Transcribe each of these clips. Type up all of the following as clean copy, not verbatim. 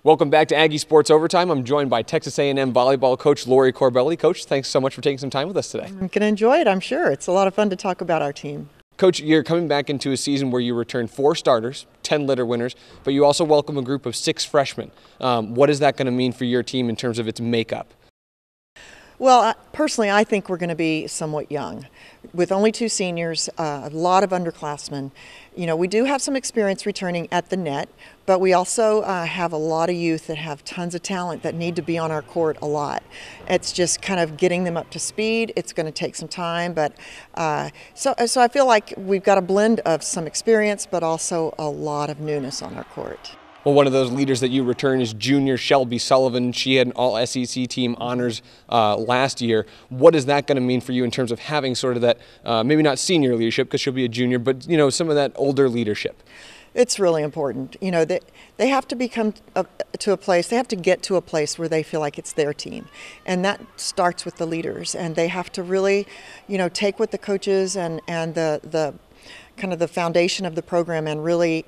Welcome back to Aggie Sports Overtime. I'm joined by Texas A&M volleyball coach Laurie Corbelli. Coach, thanks so much for taking some time with us today. I'm going to enjoy it, I'm sure. It's a lot of fun to talk about our team. Coach, you're coming back into a season where you return 4 starters, 10 litter winners, but you also welcome a group of 6 freshmen. What is that going to mean for your team in terms of its makeup? Well, personally, I think we're going to be somewhat young. With only 2 seniors, a lot of underclassmen. You know, we do have some experience returning at the net, but we also have a lot of youth that have tons of talent that need to be on our court a lot. It's just kind of getting them up to speed. It's going to take some time, but so I feel like we've got a blend of some experience, but also a lot of newness on our court. Well, one of those leaders that you return is junior Shelby Sullivan. She had an all-SEC team honors last year. What is that going to mean for you in terms of having sort of that, maybe not senior leadership because she'll be a junior, but you know, some of that older leadership? It's really important. You know, they have to become to a place, they have to get to a place where they feel like it's their team. And that starts with the leaders. And they have to really, you know, take what the coaches and the kind of the foundation of the program and really,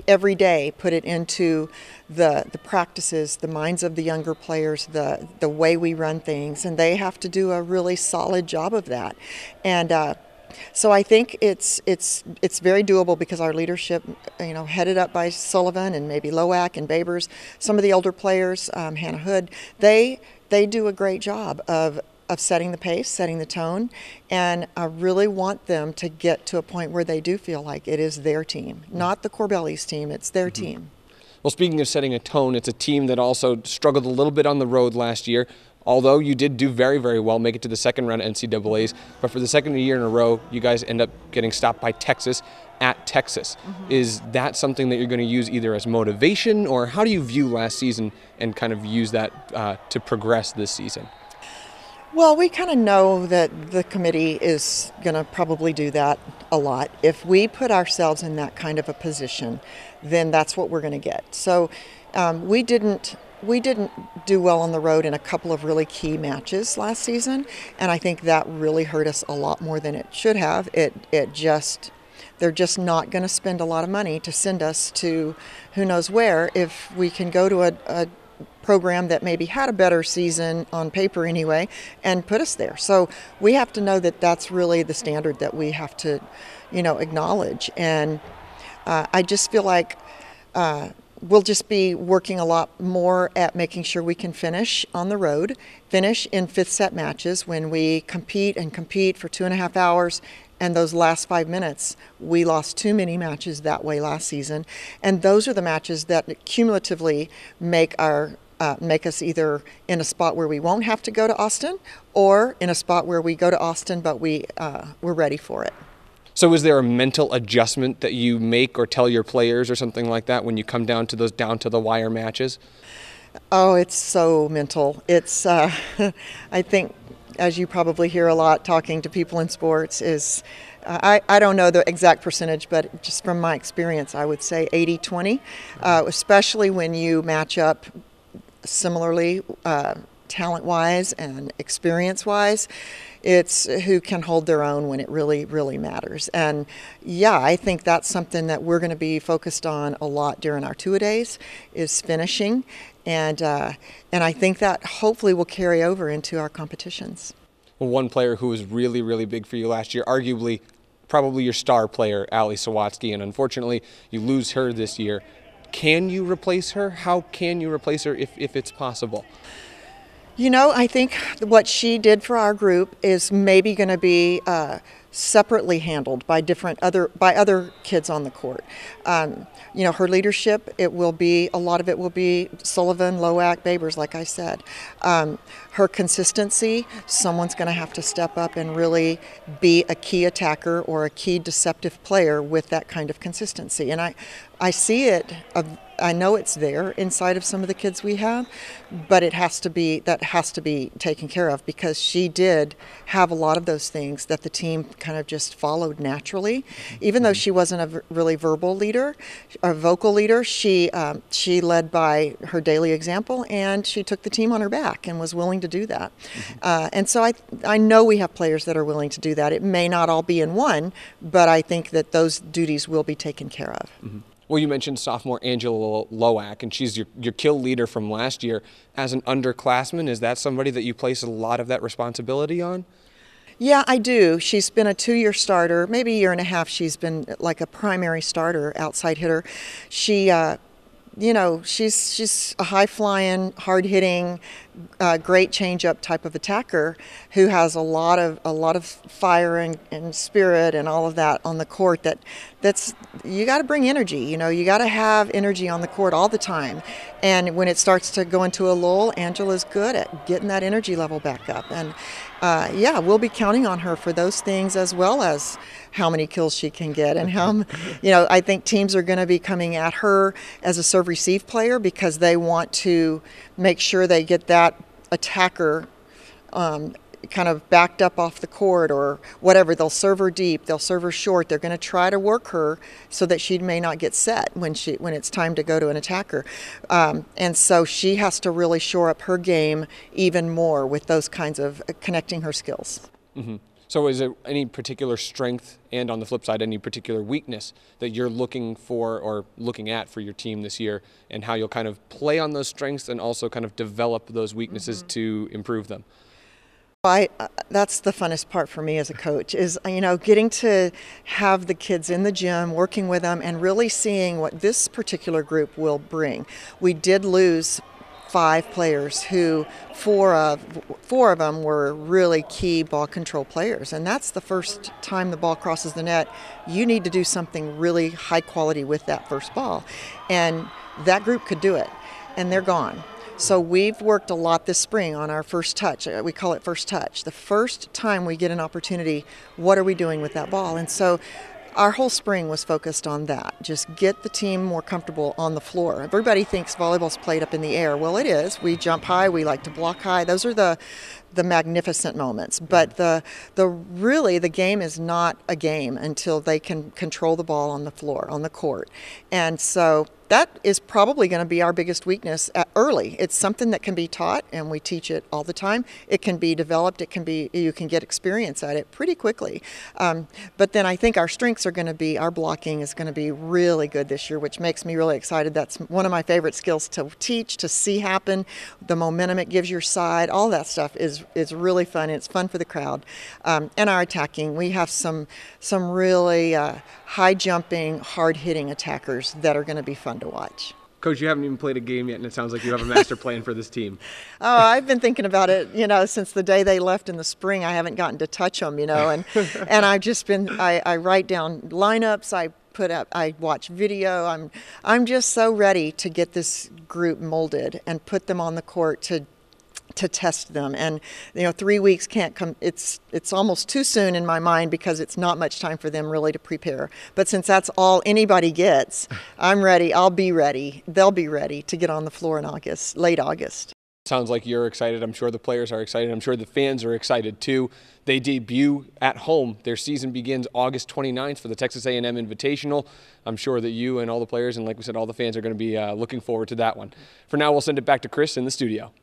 every day put it into the practices, the minds of the younger players, the way we run things, and they have to do a really solid job of that. And so I think it's very doable because our leadership, you know, headed up by Sullivan and maybe Loack and Babers, some of the older players, Hannah Hood, they do a great job of setting the pace, setting the tone, and I really want them to get to a point where they do feel like it is their team, not the Corbelli's team, it's their team. Well, speaking of setting a tone, it's a team that also struggled a little bit on the road last year, although you did do very, very well, make it to the second round of NCAAs, but for the second year in a row, you guys end up getting stopped by Texas at Texas. Is that something that you're going to use either as motivation, or how do you view last season and kind of use that to progress this season? Well, we kind of know that the committee is going to probably do that a lot. If we put ourselves in that kind of a position, then that's what we're going to get. So we didn't do well on the road in a couple of really key matches last season, and I think that really hurt us a lot more than it should have. They're just not going to spend a lot of money to send us to who knows where if we can go to a program that maybe had a better season on paper anyway and put us there. So we have to know that that's really the standard that we have to, you know, acknowledge. And I just feel like we'll just be working a lot more at making sure we can finish on the road, finish in 5th set matches when we compete for 2.5 hours. And those last 5 minutes, we lost too many matches that way last season. And those are the matches that cumulatively make us either in a spot where we won't have to go to Austin, or in a spot where we go to Austin, but we're ready for it. So is there a mental adjustment that you make or tell your players or something like that when you come down to those down-to-the-wire matches? Oh, it's so mental. It's, I think, as you probably hear a lot talking to people in sports, is I don't know the exact percentage, but just from my experience, I would say 80-20, especially when you match up similarly talent-wise and experience-wise. It's who can hold their own when it really, really matters. And yeah, I think that's something that we're going to be focused on a lot during our two-a-days, is finishing. And I think that hopefully will carry over into our competitions. Well, one player who was really, really big for you last year, arguably probably your star player, Ali Sawatsky, and unfortunately you lose her this year. Can you replace her? How can you replace her if it's possible? You know, I think what she did for our group is maybe going to be separately handled by other kids on the court. You know, her leadership, a lot of it will be Sullivan, Loack, Babers, like I said. Her consistency, someone's going to have to step up and really be a key attacker or a key deceptive player with that kind of consistency. And I see it. I know it's there inside of some of the kids we have, but that has to be taken care of, because she did have a lot of those things that the team kind of just followed naturally. Even though she wasn't a really vocal leader, she led by her daily example, and she took the team on her back and was willing to do that. And so I know we have players that are willing to do that. It may not all be in one, but I think that those duties will be taken care of. Well, you mentioned sophomore Angela Loack, and she's your kill leader from last year. As an underclassman, is that somebody that you place a lot of that responsibility on? Yeah, I do. She's been a 2-year starter, maybe a year and a half. She's been like a primary starter, outside hitter. She, she's a high-flying, hard-hitting, great change-up type of attacker who has a lot of fire and spirit and all of that on the court. That's you got to bring energy. You got to have energy on the court all the time. And when it starts to go into a lull, Angela's good at getting that energy level back up. And yeah, we'll be counting on her for those things, as well as how many kills she can get and how, I think teams are going to be coming at her as a serve receive player because they want to make sure they get that attacker kind of backed up off the court or whatever. They'll serve her deep, they'll serve her short. They're going to try to work her so that she may not get set when it's time to go to an attacker. And so she has to really shore up her game even more with those kinds of connecting her skills. Mm-hmm. So is there any particular strength and, on the flip side, any particular weakness that you're looking for or looking at for your team this year, and how you'll kind of play on those strengths and also kind of develop those weaknesses to improve them? That's the funnest part for me as a coach is, getting to have the kids in the gym, working with them, and really seeing what this particular group will bring. We did lose 5 players who four of them were really key ball control players, and that's the first time the ball crosses the net. You need to do something really high quality with that first ball, and that group could do it, and they're gone. So we've worked a lot this spring on our first touch. We call it first touch. The first time we get an opportunity, what are we doing with that ball? And so our whole spring was focused on that. Just get the team more comfortable on the floor. Everybody thinks volleyball's played up in the air. Well, it is. We jump high. We like to block high. Those are the magnificent moments. But the game is not a game until they can control the ball on the floor, on the court. And so that is probably going to be our biggest weakness early. It's something that can be taught, and we teach it all the time. It can be developed. You can get experience at it pretty quickly. But then I think our strengths are going to be, our blocking is going to be really good this year, which makes me really excited. That's one of my favorite skills to teach, to see happen. The momentum it gives your side, all that stuff is really fun. It's fun for the crowd. And our attacking, we have some really high jumping, hard hitting attackers that are going to be fun to watch. Coach, you haven't even played a game yet, and it sounds like you have a master plan for this team. Oh, I've been thinking about it, since the day they left in the spring. I haven't gotten to touch them, and I've just been, I write down lineups, I watch video. I'm just so ready to get this group molded and put them on the court to test them. And 3 weeks can't come. It's almost too soon in my mind because it's not much time for them really to prepare. But since that's all anybody gets, I'm ready. I'll be ready. They'll be ready to get on the floor in August, late August. Sounds like you're excited. I'm sure the players are excited. I'm sure the fans are excited too. They debut at home. Their season begins August 29th for the Texas A&M Invitational. I'm sure that you and all the players and, like we said, all the fans are going to be looking forward to that one. For now, we'll send it back to Chris in the studio.